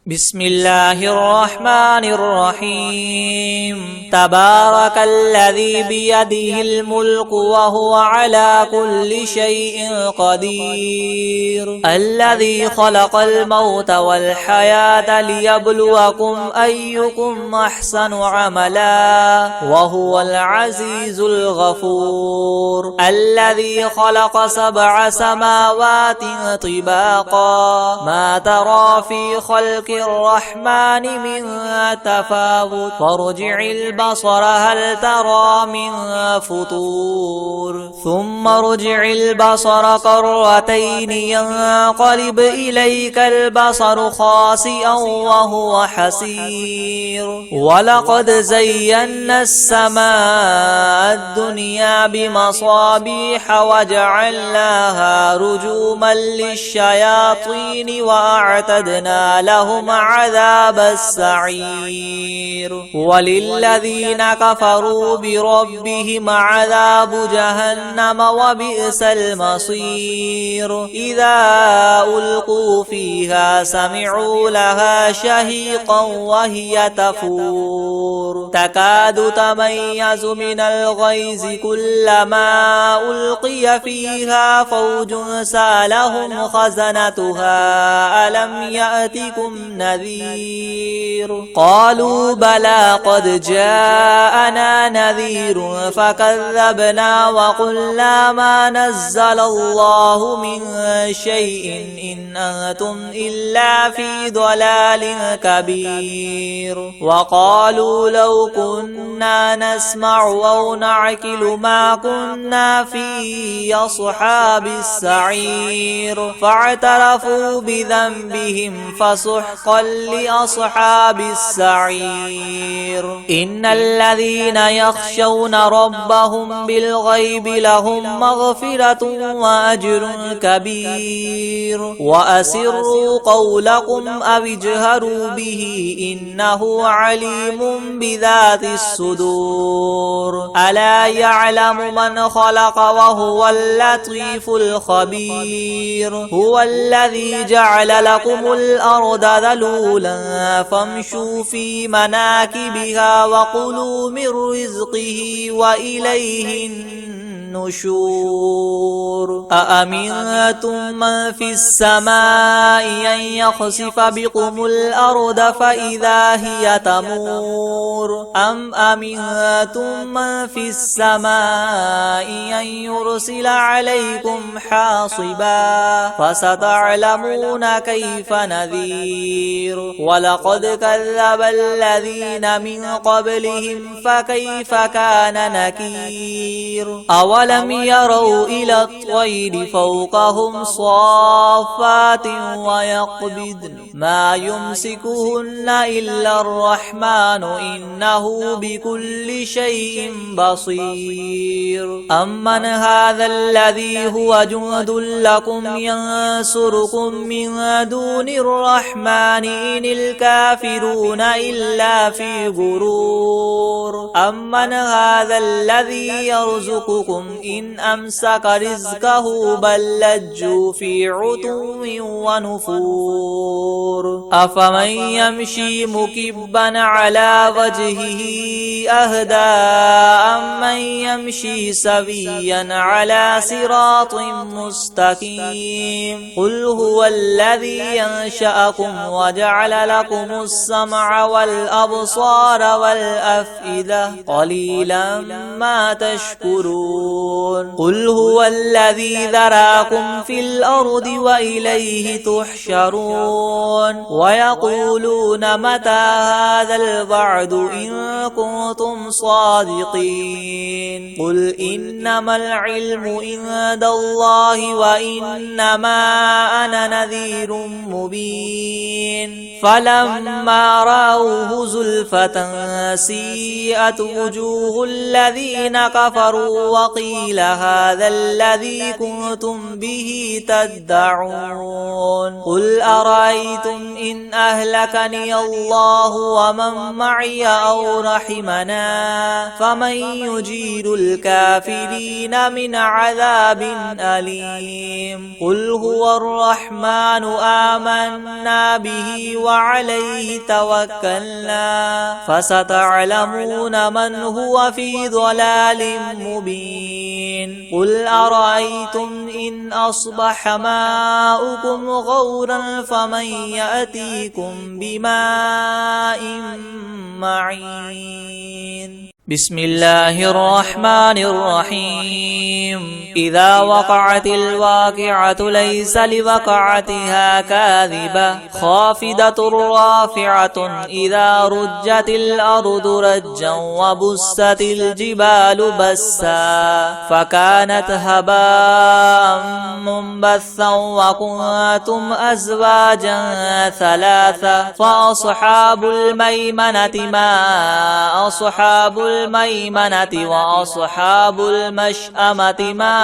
بسم الله الرحمن الرحيم تبارك الذي بيده الملك وهو على كل شيء قدير الذي خلق الموت والحياة ليبلوكم أيكم أحسن عملا وهو العزيز الغفور الذي خلق 7 سماوات طباقا ما ترى في خلق الرحمن من تفاوت فارجع البصر هل ترى من فطور ثم ارجع البصر كرتين ينقلب إليك البصر خاسئا وهو حسير ولقد زينا السماء الدنيا بمصابيح وجعلناها رجوما للشياطين وأعتدنا لهم عذاب السعير وللذين كفروا بربهم عذاب جهنم وبئس المصير إذا ألقوا فيها سمعوا لها شهيقا وهي تفور تكاد تميز من الغيظ كلما ألقي فيها فوج سالهم خزنتها ألم يأتكم نذير قالوا بلى قد جاءنا نذير فكذبنا وقلنا ما نزل الله من شيء إن أنتم إلا في ضلال كبير وقالوا لو كنا نسمع أو نعقل ما كنا في أصحاب السعير فاعترفوا بذنبهم فسحقا لأصحاب السعير إن الذين يخشون ربهم بالغيب لهم مغفرة وأجر كبير وأسروا قولكم أو اجهروا به إنه عليم بذات الصدور ألا يعلم من خلق وهو اللطيف الخبير هو الذي جعل لكم الأرض ذلولا فامشوا في مناكبها وكلوا من رزقه وإليه النشور أأمنتم من في السماء أن يخسف بكم الأرض فإذا هي تمور أم أمنتم من في السماء أن يرسل عليكم حاصبا فستعلمون كيف نذير ولقد كذب الذين من قبلهم فكيف كان نكير أولم يروا إلى الطير فوقهم صافات ويقبضن ما يمسكهن إلا الرحمن إنه بكل شيء بصير أمن هذا الذي هو جند لكم ينصركم من دون الرحمن إن الكافرون إلا في غرور أمن هذا الذي يرزقكم إن أمسك رزقه بل لجوا في عتو ونفور أفمن يمشي مكبا على وجهه أهدى أمن يمشي سويا على صراط مستقيم قل هو الذي ينشأكم وجعل لكم السمع والأبصار والأفئدة قليلا ما تشكرون قل هو الذي ذراكم في الأرض وإليه تحشرون ويقولون متى هذا الوعد إن كنتم صادقين قل إنما العلم عند الله وإنما أنا نذير مبين فلما رأوه زلفة سيئت وجوه الذين كفروا وقيل هذا الذي كنتم به تدعون قل أرأيتم إن أهلكني الله ومن معي أو رحمنا فمن يجير الكافرين من عذاب أليم قل هو الرحمن آمنا به وعليه توكلنا فستعلمون من هو في ضلال مبين قل أرأيتم إن أصبح ماؤكم غورا فمن يأتيكم بماء معين بسم الله الرحمن الرحيم إذا وقعت الواقعة ليس لوقعتها كاذبة خافضة رافعة إذا رجت الأرض رجا وبست الجبال بسا فكانت هباء منبثا وكنتم أزواجا ثلاثة فأصحاب الميمنة ما أصحاب الميمنة وأصحاب المشأمة ما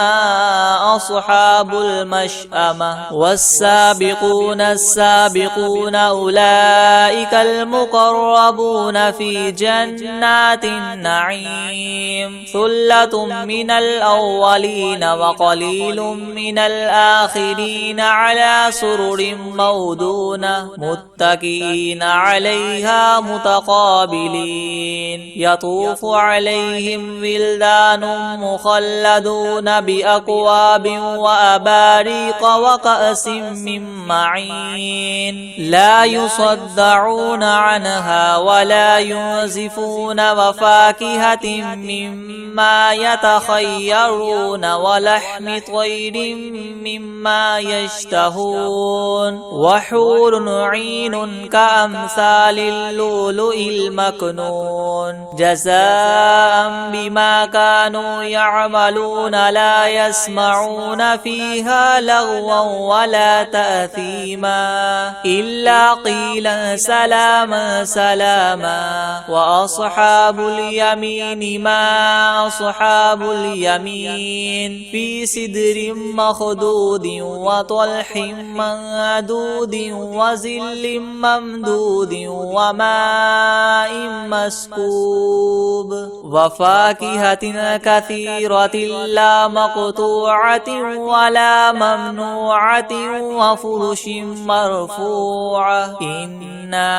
أصحاب المشأمة والسابقون السابقون أولئك المقربون في جنات النعيم ثلة من الأولين وقليل من الآخرين على سرر مودونة متكئين عليها متقابلين يطوف عليهم ولدان مخلدون بأكواب وأباريق وكأس من معين لا يصدعون عنها ولا ينزفون وفاكهة مما يتخيرون ولحم طير مما يشتهون وحور عين كأمثال اللؤلؤ المكنون جزاء بما كانوا يعملون لا يسمعون فيها لغوا ولا تأثيما إلا قيلا سلاما سلاما وأصحاب اليمين ما أصحاب اليمين في سدر مخدود وطلح منضود وظل ممدود وماء مسكوب وفاكهة كثيرة لا مقطوعة ولا ممنوعة وفرش مرفوعة إنا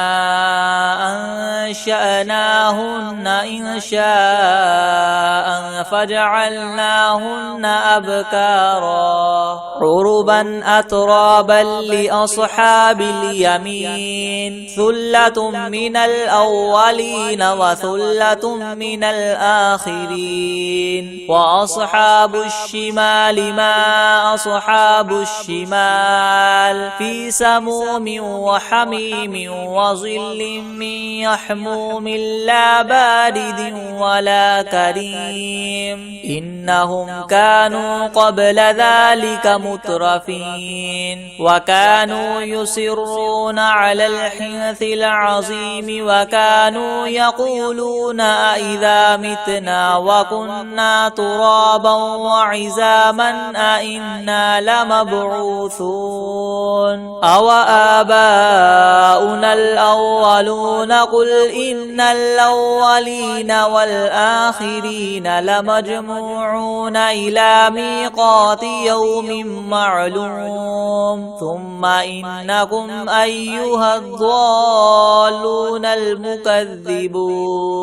أنشأناهن إنشاء فجعلناهن أبكارا عربا أترابا لأصحاب اليمين ثلة من الأولين وثلة من الآخرين وأصحاب الشمال ما أصحاب الشمال في سموم وحميم وظل من يحموم لا بارد ولا كريم إنهم كانوا قبل ذلك مترفين وكانوا يصرون على الحنث العظيم وكانوا يقولون أئذا متنا وكنا ترابا وعزاما أئنا لمبعوثون أو آباؤنا الأولون قل إن الأولين والآخرين لمجموعون إلى ميقات يوم معلوم ثم إنكم أيها الضالون المكذبون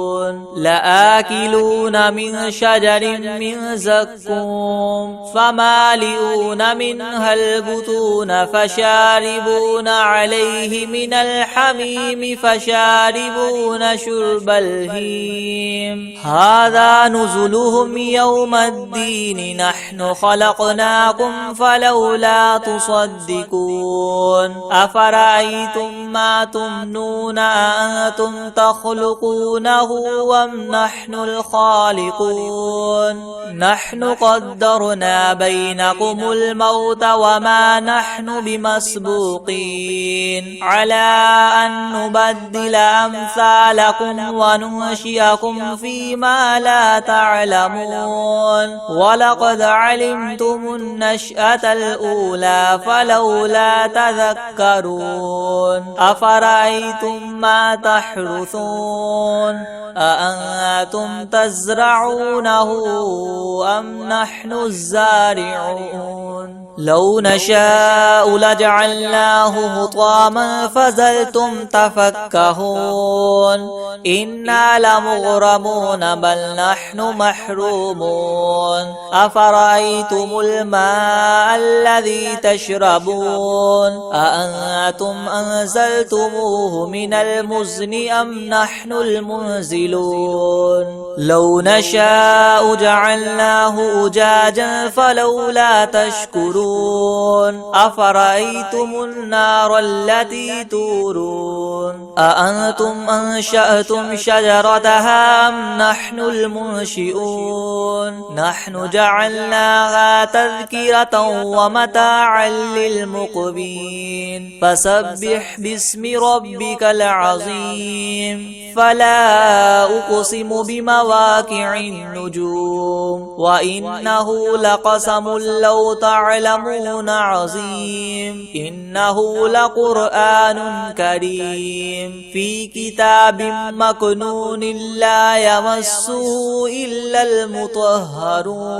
لآكلون من شجر من زقوم فمالئون منها البطون فشاربون عليه من الحميم فشاربون شرب الهيم هذا نزلهم يوم الدين نحن خلقناكم فلولا تصدقون أفرأيتم ما تمنون أأنتم تخلقونه أم نحن الخالقون نحن قدرنا بينكم الموت وما نحن بمسبوقين على أن نبدل أمثالكم وننشئكم فيما لا تعلمون ولقد علمتم النشأة الأولى فلولا تذكرون أفرأيتم ما تحرثون أأنتم تزرعونه أم نحن الزارعون لو نشاء لجعلناه حطاما فظلتم تفكهون إنا لمغرمون بل نحن محرومون أفرأيتم الماء الذي تشربون أأنتم أنزلتموه من المزن أم نحن المنزلون لو نشاء جعلناه أجاجا فلولا تشكرون أفرأيتم النار التي تورون أأنتم أنشأتم شجرتها أم نحن المنشئون نحن جعلناها تذكرة ومتاعا للمقوين فسبح باسم ربك العظيم فلا أقسم بمواقع النجوم وإنه لقسم لو تعلمون عظيم إنه لقرآن كريم في كتاب مكنون لا يمسه إلا المطهرون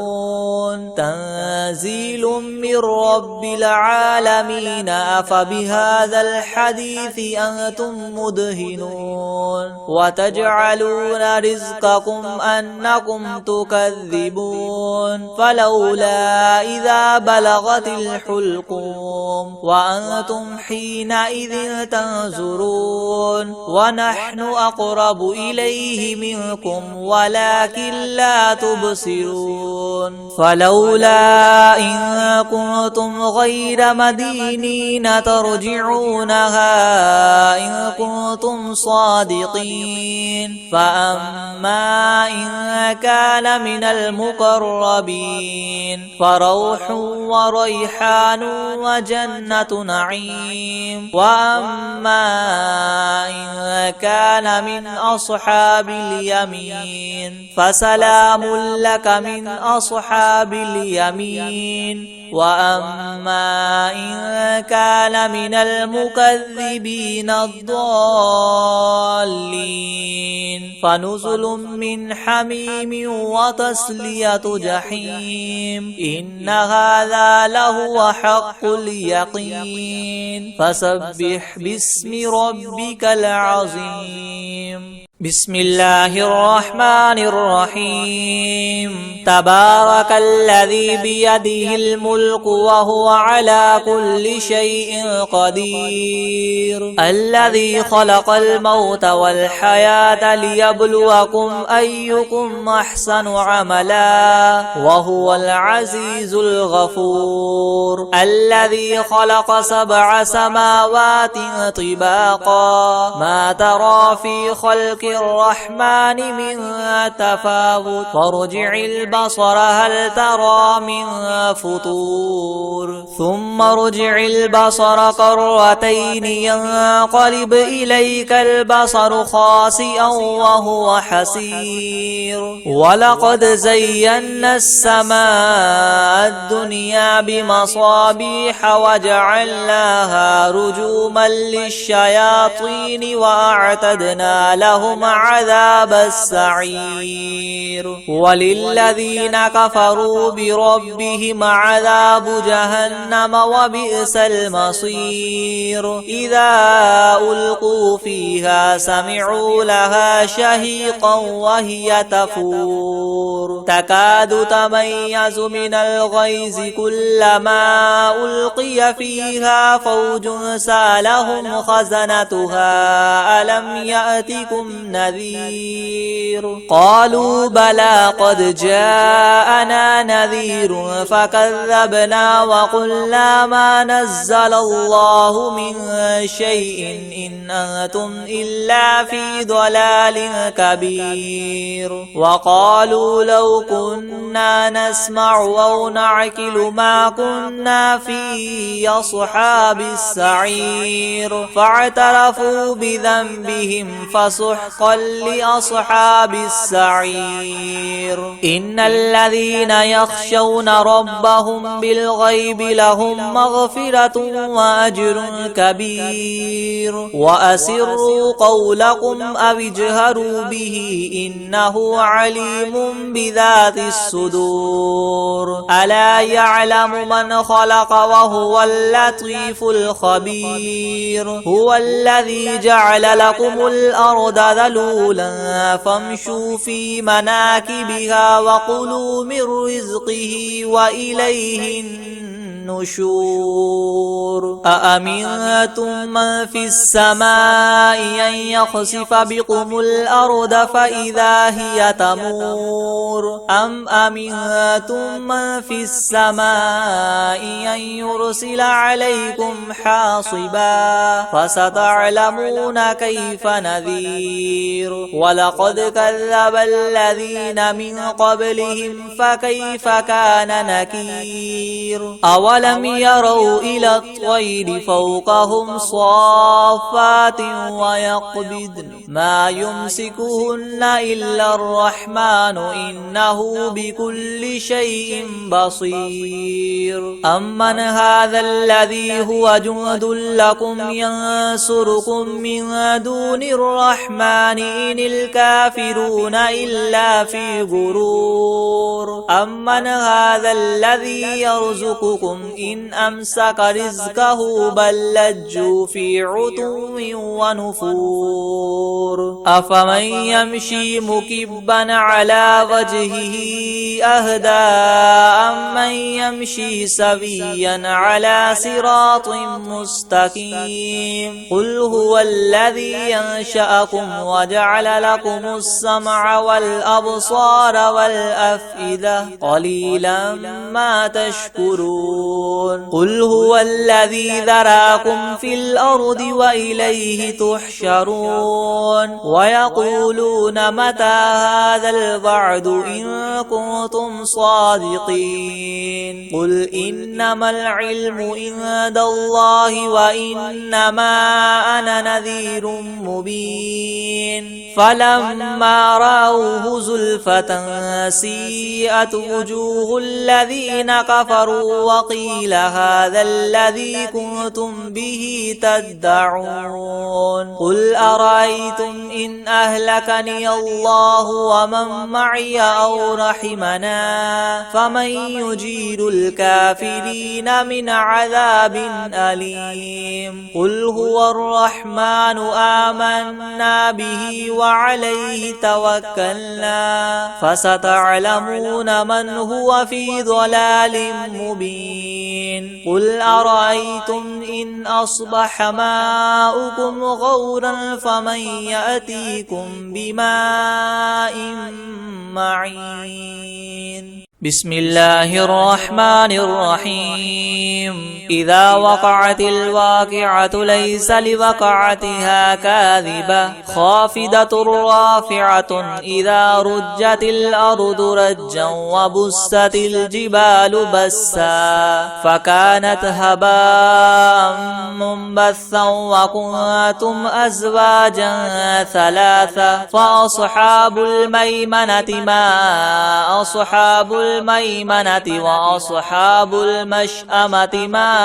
تنزيل من رب العالمين أفبهذا الحديث أنتم مدهنون وتجعلون رزقكم أنكم تكذبون فلولا إذا بلغت الحلقوم وأنتم حينئذ تنظرون ونحن أقرب إليه منكم ولكن لا تبصرون فلولا إن كنتم غير مدينين ترجعونها إن كنتم صادقين فأما إن كان من المقربين فروح وريحان وجنة نعيم وأما إن كان من أصحاب اليمين فسلام لك من أصحاب اليمين وأما إن كان من المكذبين الضالين فنزل من حميم وتصلية جحيم إن هذا لهو حق اليقين فسبح باسم ربك العظيم بسم الله الرحمن الرحيم تبارك الذي بيده الملك وهو على كل شيء قدير الذي خلق الموت والحياة ليبلوكم أيكم أحسن عملا وهو العزيز الغفور الذي خلق 7 سماوات طباقا ما ترى في خلق الرحمن من تفاوت فارجع البصر هل ترى من فطور ثم ارجع البصر كرتين ينقلب إليك البصر خاسئا وهو حسير ولقد زينا السماء الدنيا بمصابيح وجعلناها رجوما للشياطين وأعتدنا لهم عذاب السعير وللذين كفروا بربهم عذاب جهنم وبئس المصير إذا ألقوا فيها سمعوا لها شهيقا وهي تفور تكاد تميز من الغيظ كلما ألقي فيها فوج سالهم خزنتها ألم يأتكم نذير قالوا بلى قد جاءنا نذير فكذبنا وقلنا ما نزل الله من شيء إن أنتم إلا في ضلال كبير وقالوا لو كنا نسمع أو نعقل ما كنا في أصحاب السعير فاعترفوا بذنبهم فسحقا حقا لأصحاب السعير إن الذين يخشون ربهم بالغيب لهم مغفرة وأجر كبير وأسروا قولكم أو اجهروا به إنه عليم بذات الصدور ألا يعلم من خلق وهو اللطيف الخبير هو الذي جعل لكم الأرض ذلولا فامشوا في مناكبها وكلوا من رزقه وإليه النشور أأمنتم من في السماء أن يخسف بكم الأرض فإذا هي تمور أم أمنتم من في السماء أن يرسل عليكم حاصبا فستعلمون كيف نذير ولقد كذب الذين من قبلهم فكيف كان نكير أولم يروا إلى الطير فوقهم صافات ويقبضن ما يمسكهن إلا الرحمن إنه بكل شيء بصير أمن هذا الذي هو جند لكم ينصركم من دون الرحمن إن الكافرون إلا في غرور أمن هذا الذي يرزقكم إن أمسك رزقه بل لجوا في عتو ونفور أفمن يمشي مكبا على وجهه أهدى أمن يمشي سويا على صراط مستقيم قل هو الذي ينشأكم وجعل لكم السمع والأبصار والأفئدة قليلا ما تشكرون قل هو الذي ذراكم في الأرض وإليه تحشرون ويقولون متى هذا الوعد إن كنتم صادقين قل إنما العلم عند الله وإنما أنا نذير مبين فلما رأوه زلفة سيئت وجوه الذين كفروا وقيل هذا الذي كنتم به تدعون قل أرأيتم إن أهلكني الله ومن معي أو رحمنا فمن يجير الكافرين من عذاب أليم قل هو الرحمن آمنا به وعليه توكلنا فستعلمون من هو في ضلال مبين قل أرأيتم إن أصبح ماؤكم غورا فمن يأتيكم بماء معين بسم الله الرحمن الرحيم إذا وقعت الواقعة ليس لوقعتها كاذبة خافضة رافعة إذا رجت الأرض رجا وبست الجبال بسا فكانت هباء منبثا وكنتم أزواجا ثلاثة فأصحاب الميمنة ما أصحاب الميمنة وأصحاب المشأمة ما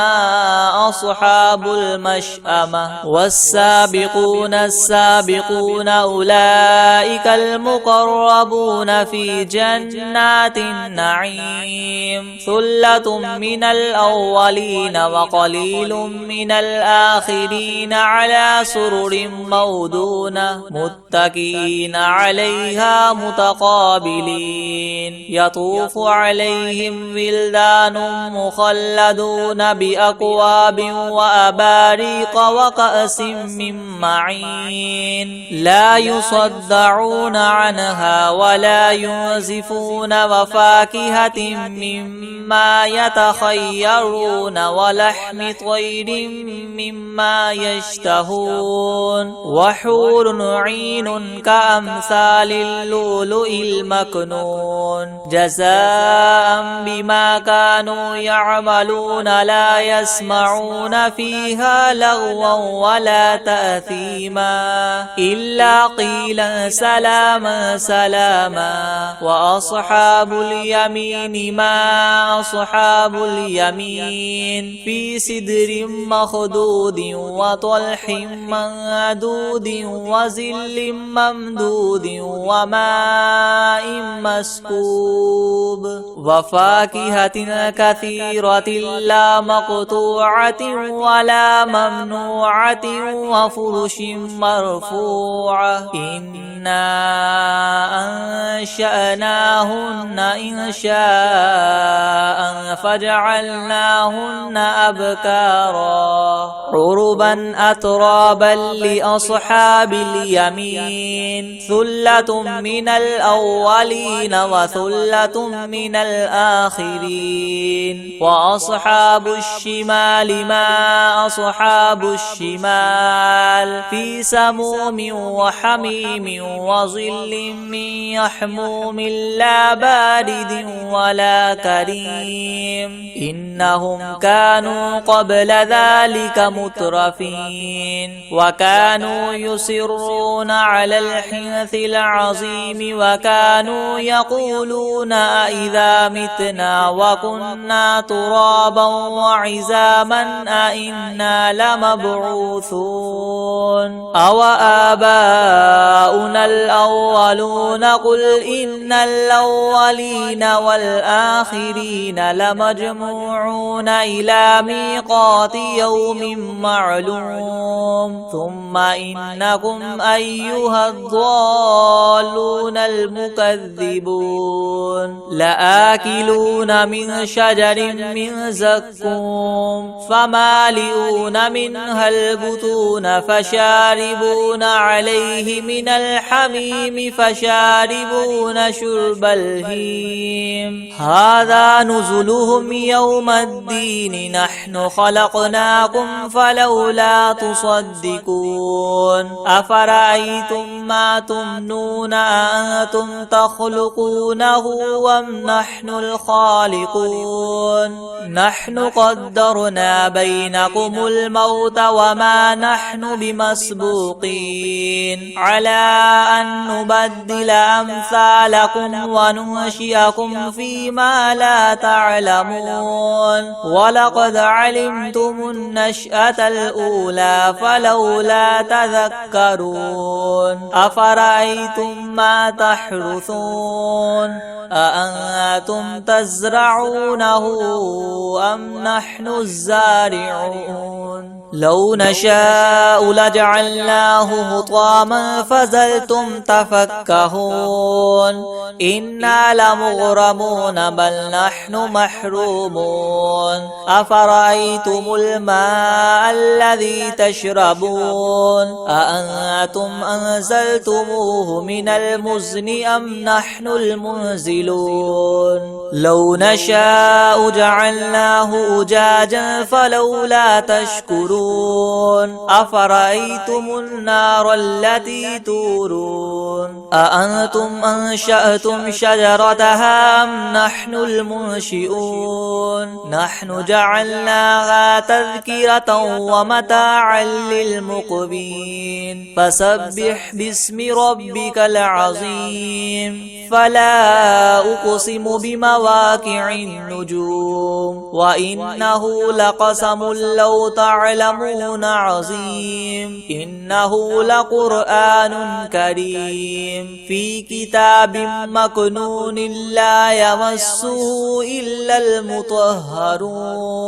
أصحاب المشأمة والسابقون السابقون أولئك المقربون في جنات النعيم ثلة من الأولين وقليل من الآخرين على سرر موضونة متكئين عليها متقابلين يطوف عليهم ولدان مخلدون بأكواب وأباريق وكأس من معين لا يصدعون عنها ولا ينزفون وفاكهة مما يتخيرون ولحم طير مما يشتهون وحور عين كأمثال اللؤلؤ المكنون جزاء جزاء بما كانوا يعملون لا يسمعون فيها لغوا ولا تأثيما إلا قيلا سلاما سلاما. وأصحاب اليمين ما أصحاب اليمين في سدر مخدود وطلح منضود وظل ممدود وماء مسكوب وفاكهة كثيرة لا مقطوعة ولا ممنوعة وفرش مرفوعة إنا أنشأناهن إنشاء فجعلناهن أبكارا عربا أترابا لأصحاب اليمين ثلة من الأولين وثلة من الآخرين. وأصحاب الشمال ما أصحاب الشمال في سموم وحميم وظل من يحموم لا بارد ولا كريم إنهم كانوا قبل ذلك مترفين وكانوا يصرون على الحنث العظيم وكانوا يقولون أئذا متنا وكنا ترابا وعظاما أئنا لمبعوثون أو آباؤنا الأولون قل إن الأولين والآخرين لمجموعون إلى ميقات يوم معلوم ثم إنكم أيها الضالون المكذبون لآكلون من شجر من زقوم فمالئون منها البطون فشاربون عليه من الحميم فشاربون شرب الهيم هذا نزلهم يوم الدين نحن خلقناكم فلولا تصدقون أفرأيتم ما تمنون أأنتم تخلقونه أم نحن الخالقون نحن قدرنا بينكم الموت وما نحن بمسبوقين على أن نبدل أمثالكم وننشئكم فيما لا تعلمون ولقد علمتم النشأة الأولى فلولا تذكرون أفرأيتم ما تحرثون أأنتم تزرعونه أم نحن الزارعون لو نشاء لجعلناه حطاما فظلتم تفكهون إنا لمغرمون بل نحن محرومون أفرأيتم الماء الذي تشربون أأنتم أنزلتموه من المزن أم نحن المنزلون لو نشاء جعلناه أجاجا فلولا تشكرون أفرأيتم النار التي تورون أأنتم أنشأتم شجرتها أم نحن المنشئون نحن جعلناها تذكرة ومتاعا للمقوين فسبح باسم ربك العظيم فلا أقسم بمواقع النجوم وإنه لقسم لو تعلمون عظيم إنه لقرآن كريم في كتاب مكنون لا يمسه إلا المطهرون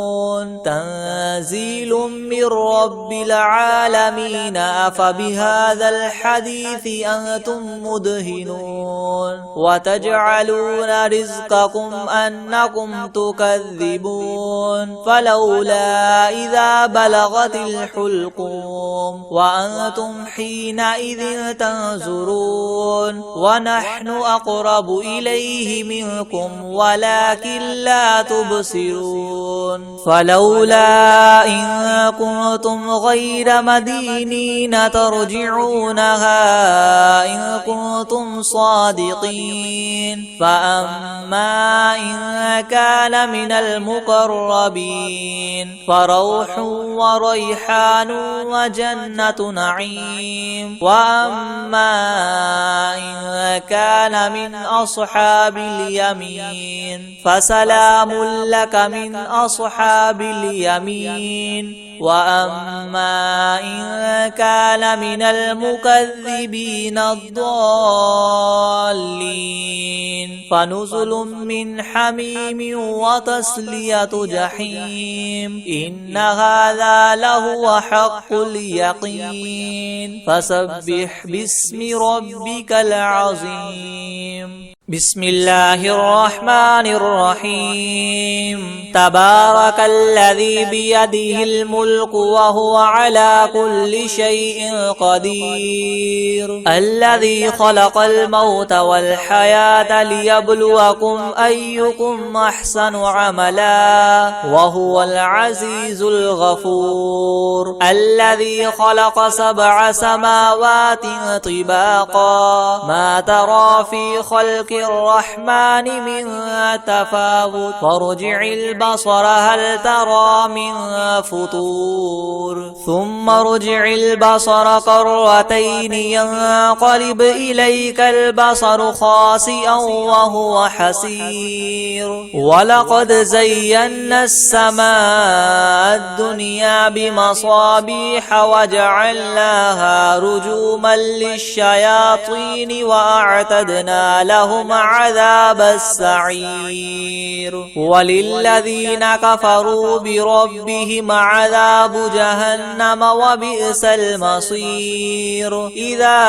تنزيل من رب العالمين أفبهذا الحديث أنتم مدهنون وتجعلون رزقكم أنكم تكذبون فلولا إذا بلغت الحلقوم وأنتم حينئذ تنظرون ونحن أقرب إليه منكم ولكن لا تبصرون فلولا إن كنتم غير مدينين ترجعونها إن كنتم صادقين فأما إن كان من المقربين فروح وريحان وجنة نعيم. وأما إن كان من أصحاب اليمين فسلام لك من أصحاب اليمين. وأما إن كان من المكذبين الضالين فنزل من حميم وتصلية جحيم. إن هذا لهو حق اليقين. فسبح باسم ربك العظيم. بسم الله الرحمن الرحيم. تبارك الذي بيده الملك وهو على كل شيء قدير. الذي خلق الموت والحياة ليبلوكم أيكم أحسن عملا وهو العزيز الغفور. الذي خلق 7 سماوات طباقا ما ترى في خلق الرحمن من تفاوت فارجع البصر هل ترى من فطور ثم ارجع البصر كرتين ينقلب إليك البصر خاسئا وهو حسير. ولقد زينا السماء الدنيا بمصابيح وجعلناها رجوما للشياطين وأعتدنا لهم عذاب السعير. وللذين كفروا بربهم عذاب جهنم وبئس المصير. إذا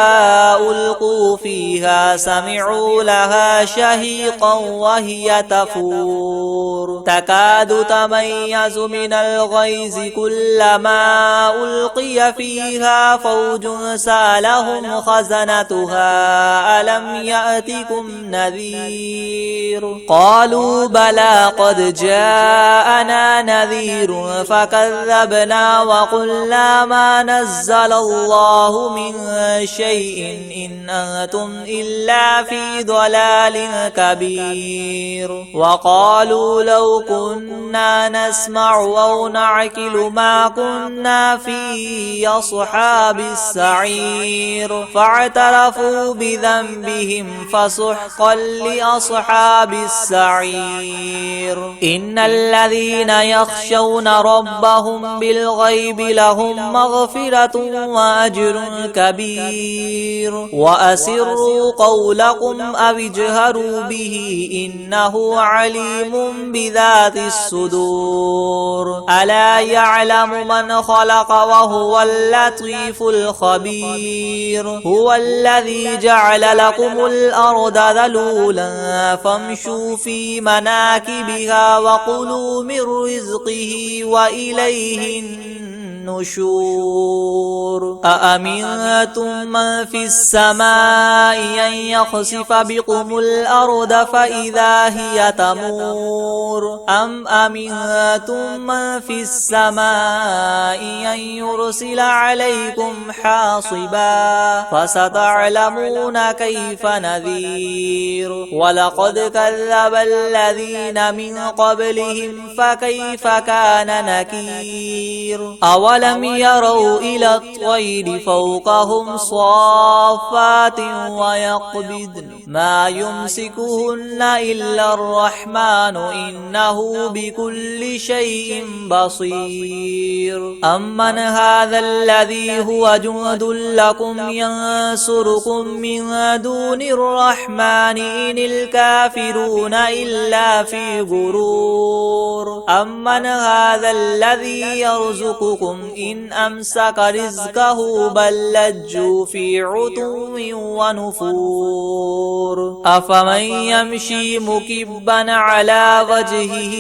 ألقوا فيها سمعوا لها شهيقا وهي تفور تكاد تميز من الغيظ كلما ألقي فيها فوج سألهم خزنتها ألم يأتكم نذير قالوا بلى قد جاءنا نذير فكذبنا وقلنا ما نزل الله من شيء إن أنتم إلا في ضلال كبير. وقالوا لو كنا نسمع أو نعقل ما كنا في أصحاب السعير فاعترفوا بذنبهم فسحقا لأصحاب السعير. إن الذين يخشون ربهم بالغيب لهم مغفرة وأجر كبير. وأسروا قولكم أو اجهروا به إنه عليم بذات الصدور. ألا يعلم من خلق وهو اللطيف الخبير. هو الذي جعل لكم الأرض ذلولا فامشوا في مناكبها وكلوا من رزقه وإليه النشور. أأمنتم من في السماء أن يخسف بكم الأرض فإذا هي تمور أم أمنتم من في السماء أن يرسل عليكم حاصبا فستعلمون كيف نذير. ولقد كذب الذين من قبلهم فكيف كان نكير. أولم يروا إلى الطير فوقهم صافات ويقبضن ما يمسكهن إلا الرحمن إنه بكل شيء بصير. أمن هذا الذي هو جند لكم ينصركم من دون الرحمن إن الكافرون إلا في غرور. أمن هذا الذي يرزقكم إن أمسك رزقه بل لجوا في عتو ونفور. أفمن يمشي مكبا على وجهه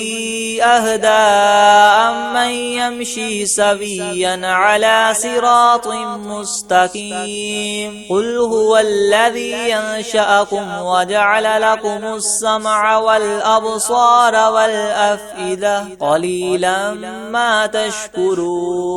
أهدى أمن يمشي سويا على صراط مستقيم. قل هو الذي ينشأكم وجعل لكم السمع والأبصار والأفئدة قليلا ما تشكرون.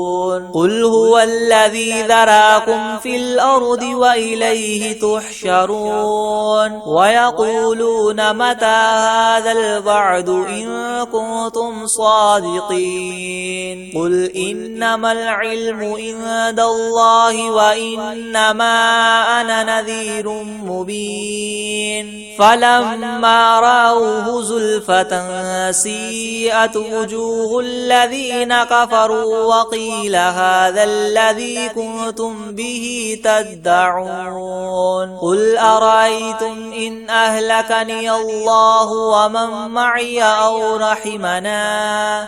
قل هو الذي ذراكم في الأرض وإليه تحشرون ويقولون متى هذا الوعد إن كنتم صادقين قل إنما العلم عند الله وإنما أنا نذير مبين فلما رأوه زلفة سيئت وجوه الذين كفروا وقيل هذا الذي كنتم به تدعون قل أرأيتم إن أهلكني الله ومن معي أو رحمنا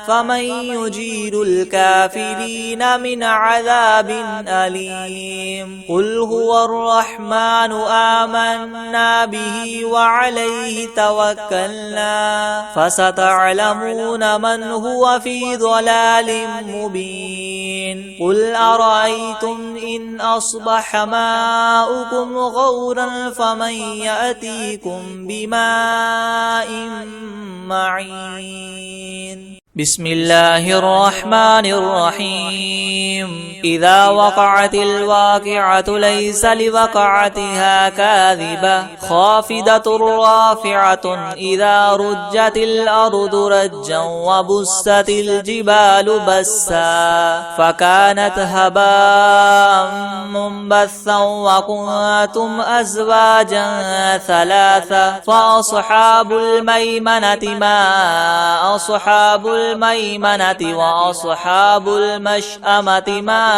فمن يجير الكافرين من عذاب أليم قل هو الرحمن آمنا به وعليه توكلنا فستعلمون من هو في ضلال مبين قل أرأيتم إن أصبح ماؤكم غورا فمن يأتيكم بماء معين بسم الله الرحمن الرحيم إذا وقعت الواقعة ليس لوقعتها كاذبة خافضة رافعة إذا رجت الأرض رجا وبست الجبال بسا فكانت هباء منبثا وكنتم أزواجا ثلاثة فأصحاب الميمنة ما أصحاب الميمنة وأصحاب المشأمة ما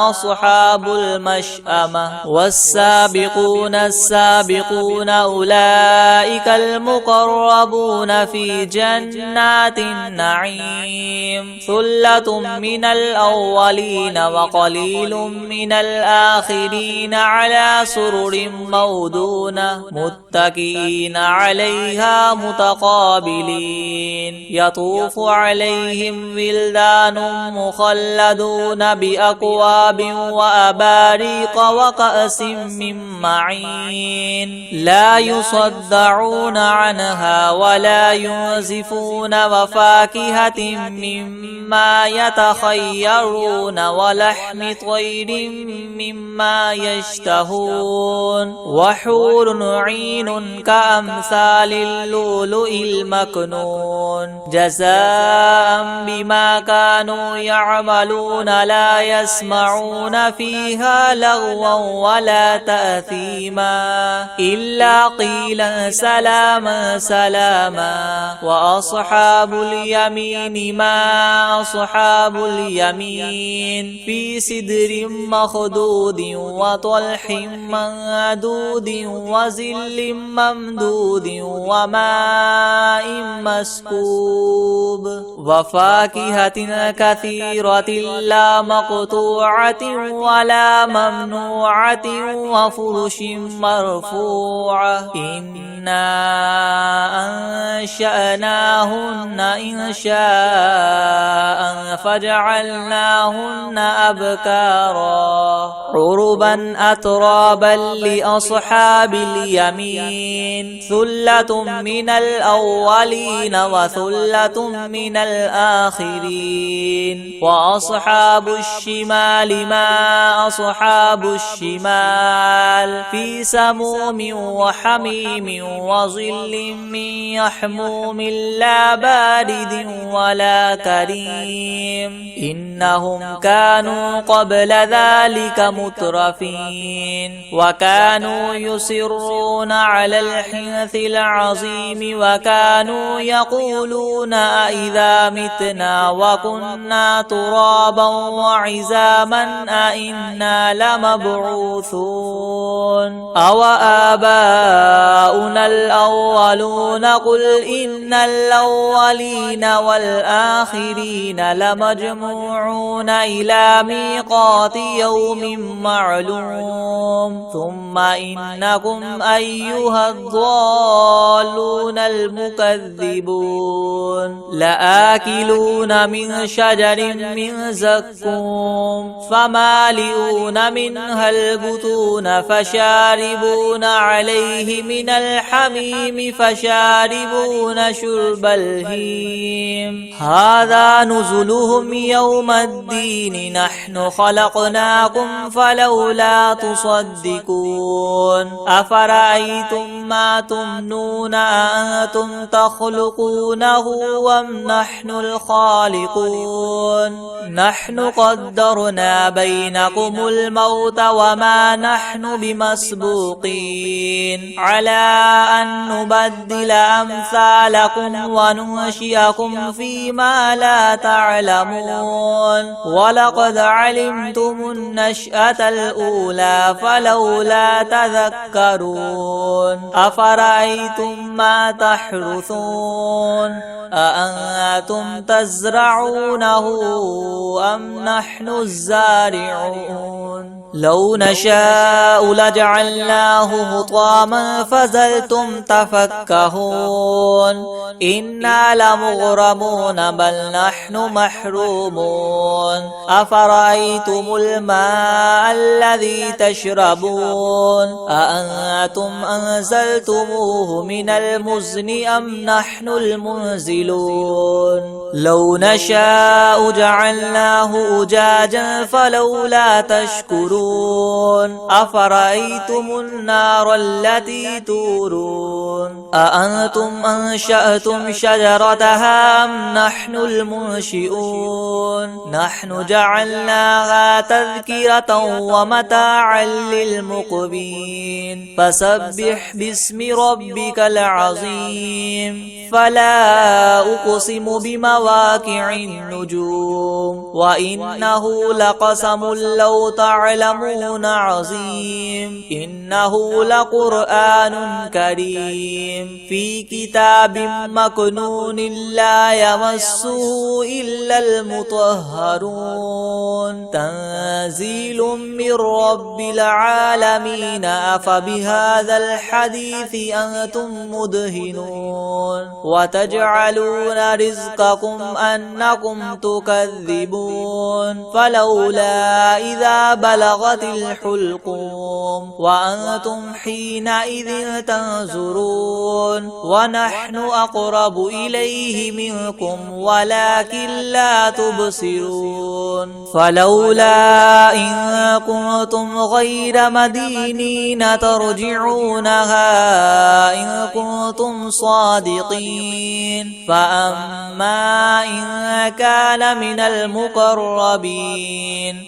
أصحاب المشأمة والسابقون السابقون أولئك المقربون في جنات النعيم ثلة من الأولين وقليل من الآخرين على سرر مودونة متكئين عليها متقابلين يطوف عليهم ولدان مخلدون بأكواب وأباريق وكأس من معين لا يصدعون عنها ولا ينزفون وفاكهة مما يتخيرون ولحم طير مما يشتهون وحور عين كأمثال اللؤلؤ المكنون جزاء بما كانوا يعملون لا يسمعون فيها لغوا ولا تأثيما إلا قيلا سلاما سلاما وأصحاب اليمين ما أصحاب اليمين في سدر مخدود وطلح ممدود وظل ممدود وماء مسكوب وفاكهة كثيرة لا مقطوعة ولا ممنوعة وفرش مرفوعة إنا أنشأناهن إنشاء فجعلناهن أبكارا عربا أترابا لأصحاب اليمين ثلة من الأولين وثلة من الآخرين وأصحاب الشمال ما أصحاب الشمال في سموم وحميم وظل من يحموم لا بارد ولا كريم إنهم كانوا قبل ذلك مترفين وكانوا يصرون على الحنث العظيم وكانوا يقولون أئذا متنا وكنا ترابا وعزاما أئنا لمبعوثون أو آباؤنا الأولون قل إن الأولين والآخرين لمجموعون إلى ميقات يوم معلوم ثم إنكم أيها الضالون المكذبون لآكلون من شجر من زقوم فمالئون منها البطون فشاربون عليه من الحميم فشاربون شرب الهيم هذا نزلهم يوم الدين نحن خلقناكم فلولا تصدقون أفرأيتم ما تمنون أأنتم تخلقونه أم نحن الخالقون نحن قدرنا بينكم الموت وما نحن بمسبوقين على أن نبدل أمثالكم وننشئكم فيما لا تعلمون ولقد علمتم النشأة الأولى فلولا تذكرون أفرأيتم ما تحرثون أأنتم تزرعونه أم نحن الزارعون لو نشاء لجعلناه حطاما فظلتم تفكهون إنا لمغرمون بل نحن محرومون أفرأيتم الماء الذي تشربون أأنتم أنزلتموه من المزن أم نحن المنزلون لو نشاء جعلناه أجاجا فلولا تشكرون أفرأيتم النار التي تورون أأنتم أنشأتم شجرتها أم نحن المنشئون نحن جعلناها تذكرة ومتاعا للمقبين فسبح باسم ربك العظيم فلا أقسم بمواقع النجوم وإنه لقسم لو تعلمون عظيم إنه لقرآن كريم في كتاب مكنون لا يمسه إلا المطهرون تنزيل من رب العالمين أفبهذا الحديث أنتم مدهنون وتجعلون رزقكم أنكم تكذبون فلولا إذا بلغت الحلقوم وأنتم حينئذ تنظرون ونحن أقرب إليه منكم ولكن لا تبصرون فلولا إن كنتم غير مدينين ترجعونها إن كنتم صادقين فأما إن كان من المقربين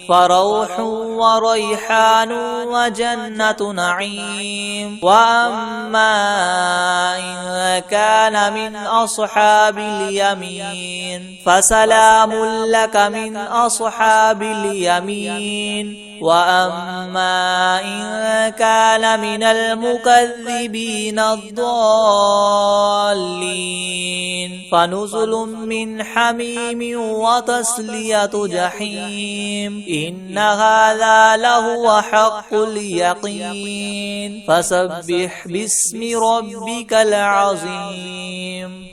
فروح وريحان وجنة نعيم وأما إن كان من أصحاب اليمين فسلام لك من أصحاب اليمين وأما إن كان من المكذبين الضالين فنزل من حميم وتصلية جحيم إن هذا لهو حق اليقين فسبح باسم ربك العظيم.